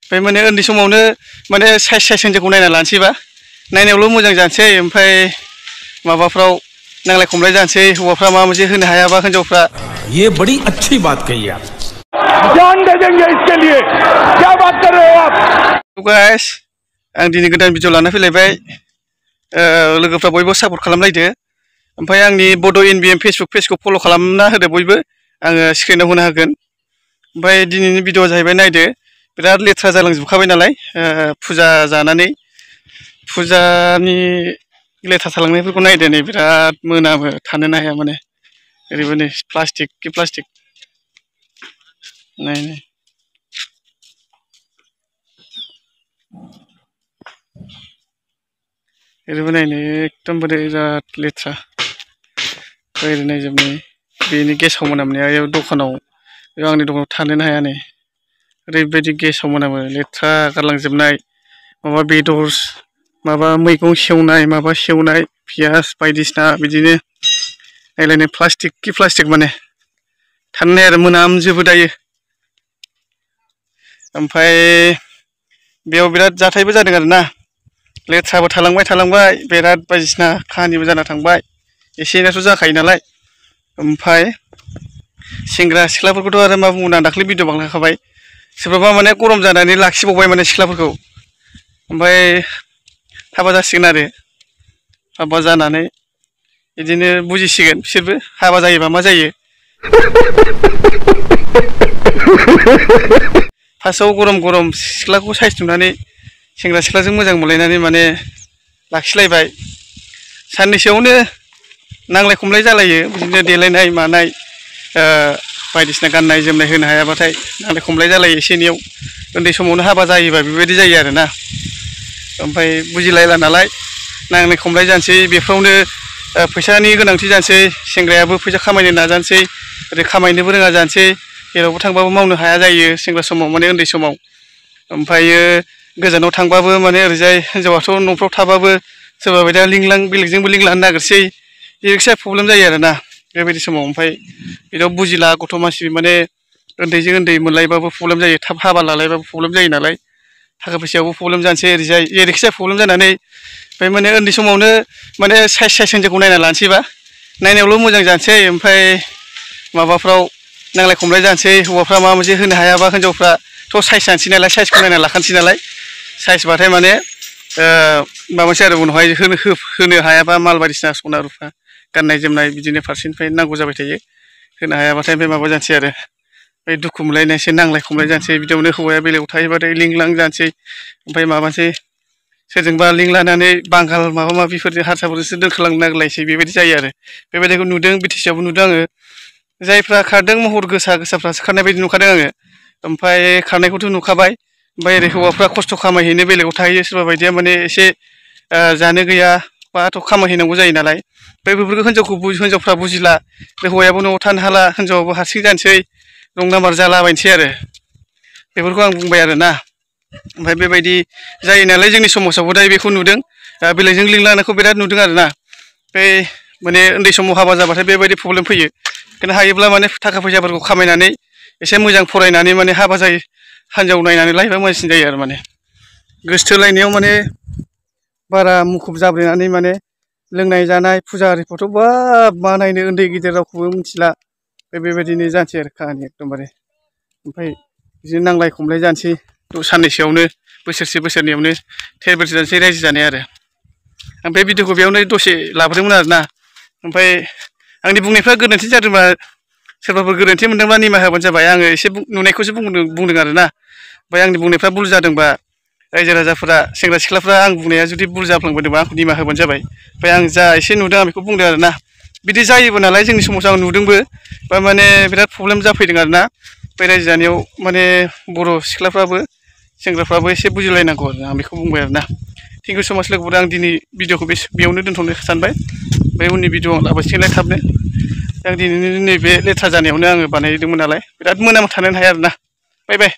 ओमफ्राय माने उन्दै समावनो माने साइज हिन्जावखौ नायना लानोसैबा नायनायावल' मोजां जानोसै ओमफ्राय माबाफ्राव नांलाय खमलाय जानोसै हौवाफ्रा माबा मोनसे होनो हायाबा हिन्जावफ्रा ये बड़ी अच्छी बात कही आप जान दे देंगे इसके लिए क्या बात कर रहे हो आप गाइस आं दिनै गोदान भिडिअ लाना फैलायबाय लोगोफ्रा बयबो सापर्ट खालामलायदो ओमफ्राय आंनि बड' एनबिएम फेसबुक पेजखौ फल' खालामना होदो बयबो आङो स्क्रिनाव होनो हागोन ओमफ्राय दिनैनि भिडिअ जाहैबाय नायदो बिराद लेथ्रा जालांजोबखाबाय नालाय फुजा जानानै फुजानि लेथ्रा थालांनायफोरखौ नायदो नै बिराद मोनामो थानोनो हाया माने ओरैबो नै प्लास्टिक कि प्लास्टिक नाय ओरैबो नायनो एकदमबारे बिराद लेथ्रा ओरै नायजोबनाय बेनि गेसाव मोनामनाया दखानाव आंनि दखानाव थानोनो हाया नै ओरैबायदि गेसाव मोनामो लेथ्रा गारलांजोबनाय माबा बेदर माबा मैगं सेवनाय माबा सेवनाय पियास बायदिसिना बिदिनो नायलायनो प्लास्टिक कि प्लास्टिक माने थानो हाया आरो मोनामजोबो दायो ओमफ्राय बेयाव बिराद जाथायबो जादों आरोना लेथ्राबो थालांबाय बिराद बायदिसिना खाहानिबो जाना थांबाय एसे एनैथ' जाखायो नालाय ओमफ्राय सेंग्रा सिख्लाफोरखौथ' आरो मा बुंनो आं दाख्लै भिडिअ बानायखाबाय सोरबाबा माने गरम जानानै लाखिबावबाय माने सिख्लाफोरखौ ओमफ्राय हाबा जासिगोन आरो हाबा जानानै बिदिनो बुजिसिगोन बिसोरबो हाबा जायोबा मा जायो फार्स्टआव गरम सिख्लाखौ साइज नुनानै सेंग्रा सिख्लाजों मोजां मोनलायनानै माने लाखिलायबाय साननैसोआवनो नांलाय खमलाय जालायो बिदिनो देलायनाय मानाय बायदिसिना गाननाय जोमनाय होनो हायाबाथाय नांलाय खमलाय जालायो एसे एनैयाव उन्दै समावनो हाबा जायोबा बेबायदि जायो आरोना ओमफ्राय बुजिलायला नालाय नांलाय खमलाय जानोसै बेफ्रावनो फैसानि गोनांथि जानोसै सेंग्रायाबो फैसा खामायनो नाजानोसै ओरै खामायनोबो रोङा जानोसै जेरावबो थांबाबो मावनो हाया जायो सेंग्रा समाव माने उन्दै समाव ओमफ्रायो गोजानाव थांबाबो माने ओरैजाय हिन्जावाथ' न'फ्राव थाबाबो सोरबा बायदिया लिंलां बेलेगजोंबो लिंलांनो नागिरसै जेरैखिजाया प्रब्लेम जायो आरोना बेबायदि समाव ओमफ्राय बेयाव बुजिला गथ' मानसि माने उन्दैजों उन्दै मोनलायबाबो प्रब्लेम जायो थाब हाबा लालायबाबो प्रब्लेम जायो नालाय थाखा फैसायावबो प्रब्लेम जानोसै ओरैजाय जेरैखिजाया प्रब्लेम जानानै ओमफ्राय माने उन्दै समावनो माने साइज हिन्जावखौ नायना लानोसैबा नायनायावल' मोजां जानोसै ओमफ्राय माबाफ्राव नांलाय खमलाय जानोसै हौवाफ्रा माबा मोनसे होनो हायाबा हिन्जावफ्राथ' साइज जानोसै नालाय साइजखौ नायना लाखानोसै नालाय साइजबाथाय माने माबासै आरो उनावहाय होनो हायाबा माल बायदिसिना सना रुफा गाननाय जोमनाय बिदिनो फारसेनिफ्राय नांगौ जाबाय थायो होनो हायाबाथाय ओमफ्राय माबा जानोसै आरो ओमफ्राय दुखु मोनलायनायसै नांलाय खमलाय जानोसै बिदियावनो हौवाया बेलेगाव थायोबाथाय लिंलां जानोसै ओमफ्राय माबानोसै सोरजोंबा लिंक लानानै बांगाल माबा माबिफोरजों हारसाफोरजोंसो दोनखारलांनो नागिरलायसै बेबायदि जायो आरो बेबायदिखौ नुदों बिटिसिआवबो नुदों आङो जायफ्रा खारदों महर गोसाफ्रासो खारनाय बायदि नुखादों आङो ओमफ्राय खारनायखौथ' नुखाबाय ओमफ्राय ओरै हौवाफ्रा खस्थ' खामायहैनो बेलेगाव थाहैयो सोरबा बायदिया माने एसे जानो गैया बाथ' खामायहैनांगौ जायो नालाय ओमफ्राय बेफोरखौ हिन्जावफ्रा बुजिला बे हौवायाबो न'आव थानो हाला हिन्जावाबो हारसिं जानोसै रं नाम्बार जालाबायनोसै आरो बेफोरखौ आं बुंबाय आरोना ओमफ्राय बेबायदि जायो नालाय जोंनि समाजावबो दा बेखौ नुदों बेलेगजों लिंलांनायखौ बिराद नुदों आरोना ओमफ्राय माने उन्दै समाव हाबा जाबाथाय बेबायदि प्रब्लेम फैयो बेखायनो हायोब्ला माने थाखा फैसाफोरखौ खामायनानै एसे मोजां फरायनानै माने हाबा जायो हिन्जाव नायनानै लायोबा मोजांसिन जायो आरो माने गोसथोलायनायाव माने बारा मुखुब जाब्रेनानै माने लोंनाय जानाय फुजा आरिफ्रावथ' मा नायनो उन्दै गिदिर रावखौबो मिथिला बेबायदिनो जानोसै आरो खाहानि एकदमबारे ओमफ्राय बिदिनो नांलाय खमलाय जानोसै साननैसोआवनो बोसोरसेयावनो थेर बेथेर जानोसै रायजो जानाय आरो आं बे भिडिअखौ बेयावनो दसे लाबोदोंमोन आरोना ओमफ्राय आंनि बुंनायफ्रा गोरोन्थि जादोंबा सोरबाफोर गोरोन्थि मोनदोंबा निमाहा होबानो जाबाय आङो एसे नुनायखौसो बुंदों आरोना ओमफ्राय आंनि बुंनायफ्रा भुल जादोंबा रायजो राजाफोरा सेंग्रा सिख्लाफ्रा आं बुंनाया जुदि भुल जाफ्लांबोदोंबा आंखौ निमाहा होबानो जाबाय ओमफ्राय आं जा एसे नुदों आं बेखौ बुंदों आरोना बिदि जायोबो नालाय जोंनि समाजाव आं नुदोंबो बा माने बिराद प्रब्लेम जाफैदों आरोना बे रायजो जानायाव माने बर' सिख्लाफ्राबो सेंग्राफ्राबो एसे बुजिलायनांगौ आरो आं बेखौ बुंबाय आरोना थेंक इउ सो माच लोगोफोर आं दिनै भिडिअखौ बेयावनो दोनथ'नो सानबाय ओमफ्राय उननि भिडिअ आं लाबोसिगोनलाय थाबनो आं दिनैनि नैबे लेथ्रा जानायावनो आङो बानायदोंमोन नालाय बिराद मोनाम थानो हाया आरोना बाय बाय।